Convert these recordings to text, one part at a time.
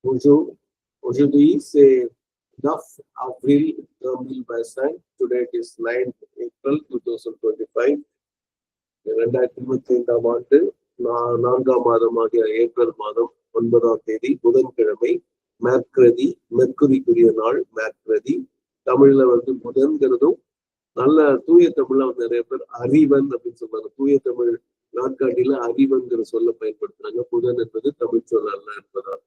Aujourd'hui, c'est 9 avril 2025. Today it is 9th April 2025. 2025ஆம் ஆண்டு 4ஆம் மாதமாகிய April மாதம் 9ஆம் தேதி புதன்கிழமை. மெர்க்குரிக்குரிய நாள் மேக்ரதி. தமிழ்ல வந்து புதன்கிறதும் நல்ல தூய தமிழ்ல வந்து நிறைய பேர் அறிவன் அப்படின்னு சொல்றாங்க. தூய தமிழ் நாட்காட்டில அறிவன்கிற சொல்ல பயன்படுத்துறாங்க. புதன் என்பது தமிழ் சொல் அல்ல என்பதால்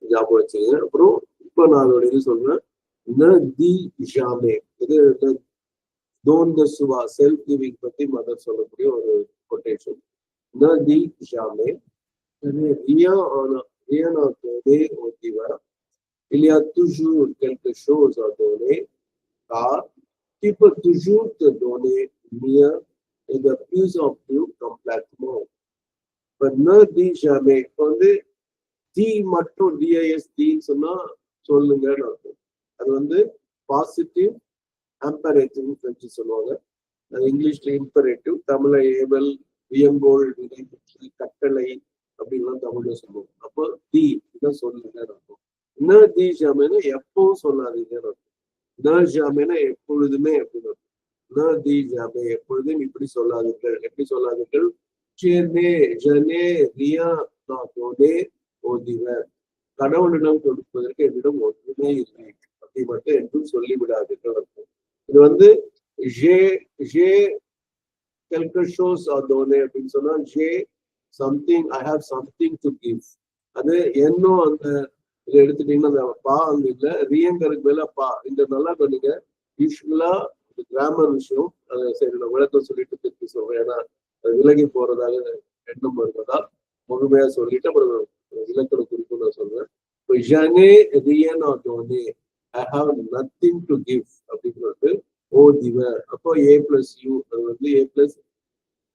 ஞாபகம் வச்சுங்க. அப்புறம் இப்ப நான் அதோட இது சொல்றேன். இது டோன் த சுவா செல்ஃப் கிவிங் பத்தி மதர் சொல்லக்கூடிய ஒரு quotation. The ஜாமே rien à donner au divin. Il y a toujours quelque chose à donner, car tu peux toujours te donner mieux et de plus en plus complètement. But ne dis jamais. வந்து D மற்றும் DIS டின்னு சொன்னா சொல்லுங்கன்னு அர்த்தம். அது வந்து positive ஆம்பரேட்டிவ் French சொல்லுவாங்க. இங்கிலீஷ்ல imperative, தமிழ்ல ஏவல், வியங்கோள், வினைமுற்று, கட்டளை அப்படின்லாம் தமிழ்ல சொல்லுவோம். அப்போ தி இதான் சொல்லுங்கன்னு அர்த்தம். ந தி ஜாமேனா எப்பவும் சொல்லாதீங்கன்னு அர்த்தம். ந ஜாமேனா எப்பொழுதுமே அப்படின்னு அர்த்தம். ந தி ஜாமே எப்பொழுதும் இப்படி சொல்லாதீர்கள். எப்படி சொல்லாதீர்கள்? ஜனே ரியா நாதோனே ஓதிவர். கடவுளிடம் கொடுப்பதற்கு என்னிடம் ஒன்றுமே இல்லை அப்படி மட்டும் என்றும் சொல்லிவிடாதீர்கள் அர்த்தம். இது வந்து quelque chose à donner அப்படின்னு சொன்னா something, I have something to give. அது என்னும் அந்த இதை எடுத்துட்டீங்கன்னா அந்த பா அங்க இல்ல, ரியங்கிறதுக்கு மேல பா. இந்த நல்லா பண்ணுங்க. யூஸ்வலா கிராமர் விஷயம் அதை சரி நான் விளக்கம் சொல்லிட்டு திருப்பி சொல்றேன். ஏன்னா அது விலகி போறதாக எண்ணம் வருவதால் முழுமையா சொல்லிட்டு அப்புறம் இலக்கண குறிப்பு நான் சொல்றேன். I have nothing to give அப்படின்னு ஓ திவர். அப்போ ஏ பிளஸ் யூ, அது வந்து ஏ பிளஸ்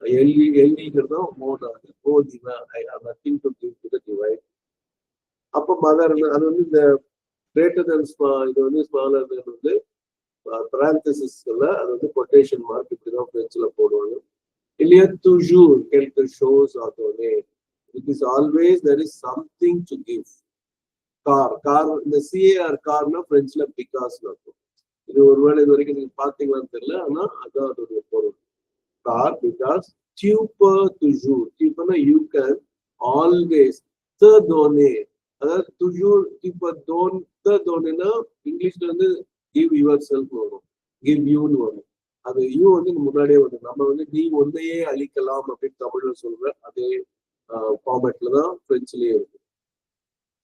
எல்இங்கிறதா மோனாது. ஓ திவர், I have nothing to give to the divine. அப்போ மதர் அது வந்து இந்த கிரேட்டர் தென் இது வந்து ஸ்மாலர் தென் வந்து parenthesisல அது வந்து கொட்டேஷன் மார்க் இப்படிதான் பிரெஞ்சுல போடுவாங்க. இல்லையா toujours quelque chose à donner. It is always there is something to give. Car இந்த சிஏஆர் கார்னா பிரெஞ்சுல பிகாஸ் இருக்கும். இது ஒருவேளை இது வரைக்கும் நீங்க பாத்தீங்களான்னு தெரியல, ஆனா அதான் அதோடைய பொருள். கார் பிகாஸ் டியூப்பர் toujours. டியூப்பர்னா யூ கேன் ஆல்வேஸ். தோனே அதாவது toujours டியூப்பர் தோன் தோனேனா இங்கிலீஷ்ல வந்து கிவ் யுவர் செல்ஃப் வரும், கிவ் யூன்னு வரும். அது யூ வந்து முன்னாடியே வரும். நம்ம வந்து நீ ஒன்னையே அழிக்கலாம் அப்படின்னு தமிழ்ல சொல்ற அதே ஃபார்மேட்ல தான் பிரெஞ்சுலயே இருக்கு.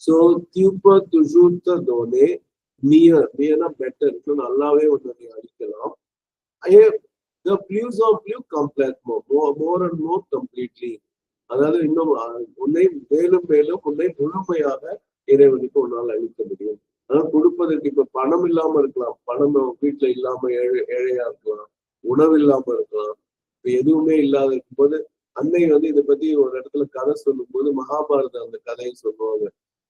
ஸோ டியூப்பர் toujours te donner mieux, மியர்னா பெட்டர், இன்னும் நல்லாவே ஒன்று நீ அழிக்கலாம். The plus en plus complètement, more and more completely. அதாவது இன்னும் உன்னை மேலும் மேலும் உன்னை முழுமையாக இறைவனுக்கு உன்னால் அழிக்க முடியும். அதாவது கொடுப்பதற்கு இப்ப பணம் இல்லாம இருக்கலாம், பணம் வீட்டுல இல்லாம ஏழையா இருக்கலாம், உணவு இல்லாம இருக்கலாம். இப்ப எதுவுமே இல்லாத இருக்கும்போது அன்னை வந்து இதை பத்தி ஒரு இடத்துல கதை சொல்லும் போது மகாபாரத அந்த கதையை சொல்லுவாங்க.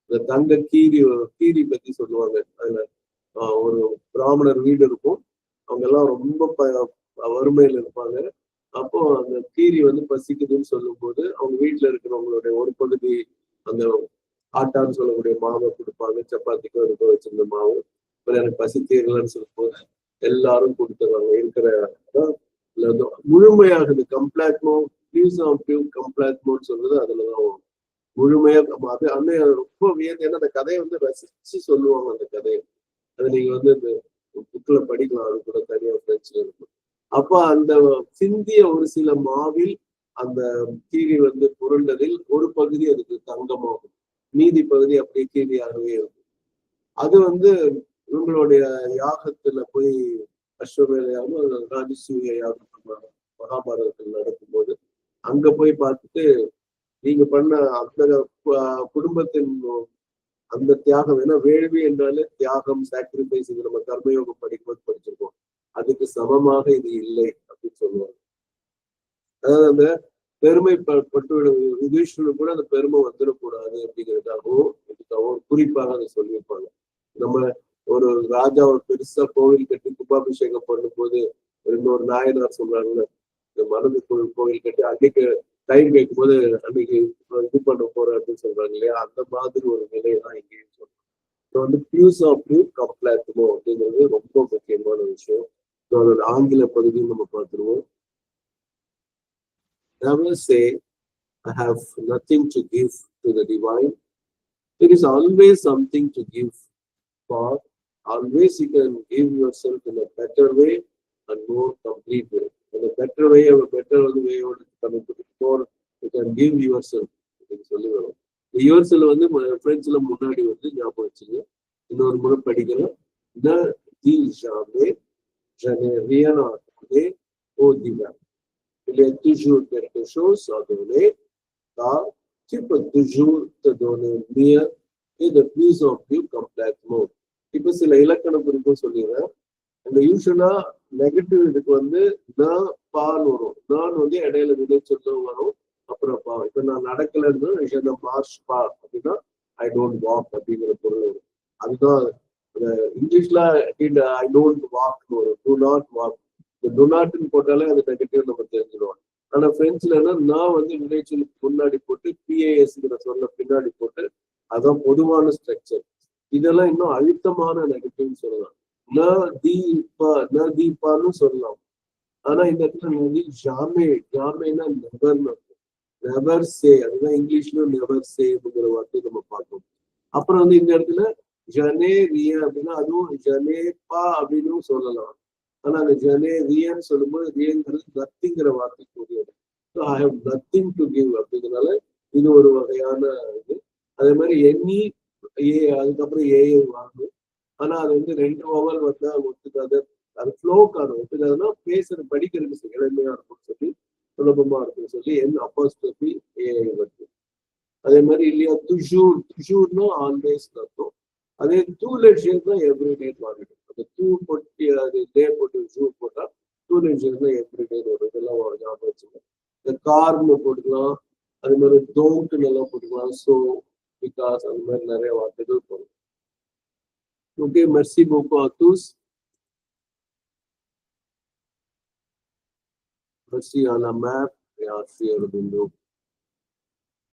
இந்த தங்க கீரி பத்தி சொல்லுவாங்க. அதுல ஒரு பிராமணர் வீடு இருக்கும், அவங்க எல்லாம் ரொம்ப வறுமையில இருப்பாங்க. அப்போ அந்த கீரி வந்து பசிக்குதுன்னு சொல்லும் போது அவங்க வீட்டுல இருக்கிறவங்களுடைய ஒரு பகுதி அந்த ஆட்டான்னு சொல்லக்கூடிய மாவை கொடுப்பாங்க, சப்பாத்திக்கும் இருக்க வச்சிருந்த மாவு. அப்புறம் எனக்கு பசி தீரலன்னு சொல்லும் போது எல்லாரும் கொடுத்துருவாங்க. இருக்கிற முழுமையாகுது. கம்ப்ளாட்மோ கம்ப்ளாட்மோன்னு சொல்றது அதுலதான் முழுமையா. அது அன்னை ரொம்ப வியந்து, ஏன்னா அந்த கதையை வந்து ரசிச்சு சொல்லுவாங்க. அந்த கதையை அதை நீங்க வந்து இந்த புக்ல படிக்கலாம், அது கூட தனியா பிரெஞ்சுல இருக்கும். அப்ப அந்த சிந்திய ஒரு சில மாவில் அந்த கீரி வந்து புரண்டதில் ஒரு பகுதி அதுக்கு தங்கமாகும், மீதி பகுதி அப்படியே கீரியாகவே இருக்கும். அது வந்து இவங்களுடைய யாகத்துல போய் அஸ்வமேத யாகம், ராஜசூய யாகம் மகாபாரதத்தில் நடக்கும்போது அங்க போய் பார்த்துட்டு நீங்க பண்ண அந்த குடும்பத்தின் அந்த தியாகம், ஏன்னா வேள்வி என்றாலே தியாகம், சாக்ரிஃபைஸ், இது நம்ம கர்மயோகம் படிக்கும்போது படிச்சிருக்கோம். அதுக்கு சமமாக இது இல்லை அப்படின்னு சொல்லுவாங்க. அதாவது அந்த பெருமை யுதிஷ்டனுக்கு கூட அந்த பெருமை வந்துடக்கூடாது அப்படிங்கிறதுக்காகவும் குறிப்பாக அதை சொல்லியிருப்பாங்க. நம்ம ஒரு ராஜா ஒரு பெருசா கோவில் கட்டி கும்பாபிஷேகம் பண்ணும் போது இன்னொரு நாயனார் சொல்றாங்கல்ல, இந்த மனது கோவில் கட்டி அன்னைக்கு டைம் கேட்கும்போது அன்னைக்கு இது பண்ண போறேன் அப்படின்னு சொல்றாங்க இல்லையா, அந்த மாதிரி ஒரு நிலை தான் இங்கேயும் சொல்றோம். இப்போ வந்து பியூஸ் ஆஃப் பியூ கம்ப்ளாத்துமோ அப்படிங்கிறது ரொம்ப முக்கியமான விஷயம். அதோட ஆங்கில பகுதியும் நம்ம பார்த்துருவோம். Never say I have nothing to give to the divine. There is always something to give for. Always you can give yourself in a better way and more complete way. In a better way, a better way coming to the more you can give yourself. சொல்லி வரும். யுவர்செல் வந்து ஃப்ரெண்ட்ஸ்ல முன்னாடி வந்து ஞாபகம் வச்சுங்க. இன்னொரு முறை படிக்கலாம். Ne dis jamais je n'ai rien à donner au divin. Il y a toujours quelque chose à donner, car tu peux toujours te donner mieux et de plus en plus complètement. இப்போ சில இலக்கண குறிப்பும் சொல்லிடுறேன். அந்த யூஸ்வலா நெகட்டிவ் இதுக்கு வந்து நான் பால் வரும். நான் வந்து இடையில விதை சொல்ல வரும். அப்புறம் பா இப்ப நான் நடக்கலன்னு மார்ச் பா அப்படின்னா ஐ டோன்ட் வாக் அப்படிங்கிற பொருள் வரும். அதுதான் இங்கிலீஷ்ல ஐ டோன்ட் வாக் வரும். To not walk. டு நாட்னு போட்டாலே அது நெகட்டிவ் நம்ம தெரிஞ்சிடுவோம். ஆனா பிரெஞ்சுல நான் வந்து வினைச்சொலுக்கு முன்னாடி போட்டு பிஏஎஸ்ங்கிற சொல்ல பின்னாடி போட்டு அதான் பொதுவான ஸ்ட்ரக்சர். இதெல்லாம் இன்னும் அழுத்தமான நெகட்டிவ்னு சொல்லலாம். தீபான்னு சொல்லலாம். ஆனா இந்த இடத்துல நதி ஜாமே, ஜாமேனா நெவர்னு, நெவர் சே, அதுதான் இங்கிலீஷ்லயும் நெவர் சேங்கிற வார்த்தையை நம்ம பார்த்தோம். அப்புறம் வந்து இந்த இடத்துல ஜனே ரிய அப்படின்னா அதுவும் ஜனே பா அப்படின்னு சொல்லலாம். ஆனா அந்த ஜனே ரியன்னு சொல்லும்போது ரியங்கிறது நத்திங்கிற வார்த்தை கூடியது. I have nothing to give அப்படிங்கிறதுனால இது ஒரு வகையான இது. அதே மாதிரி எண்ணி ஏ, அதுக்கப்புறம் ஏஐ வாங்கும். ஆனா அது வந்து 2 ஓவல் வந்தா ஒத்துக்காது. அது ஃப்ளோக்கான ஒத்துக்காதுன்னா பேசுறது படிக்கிறதுக்கு எளிமையா இருக்கும்னு சொல்லி, சுலபமா இருக்கும்னு சொல்லி அப்போஸ்ட்ரோபி ஏஐ வருது. அதே மாதிரி இல்லையா துஷூர்னா ஆல்வேஸ் அர்த்தம். அதே டூலெட்ஷியர் தான் எவ்ரிடே மாறிடும். அந்த டூ போட்டு அது டே போட்டு ஷூ போட்டா டூலெட்ஷியர் தான் எவ்ரிடே வரும். இதெல்லாம் ஞாபகம் வச்சுக்கோங்க. இந்த கார்னு போட்டுக்கலாம், அது மாதிரி டோன்ட்னு எல்லாம் போட்டுக்கலாம். ஸோ பிகாஸ் அந்த மாதிரி நிறைய வார்த்தைகள் போடும். Ok, merci beaucoup à tous. Merci à la map et à Sierra Bindo.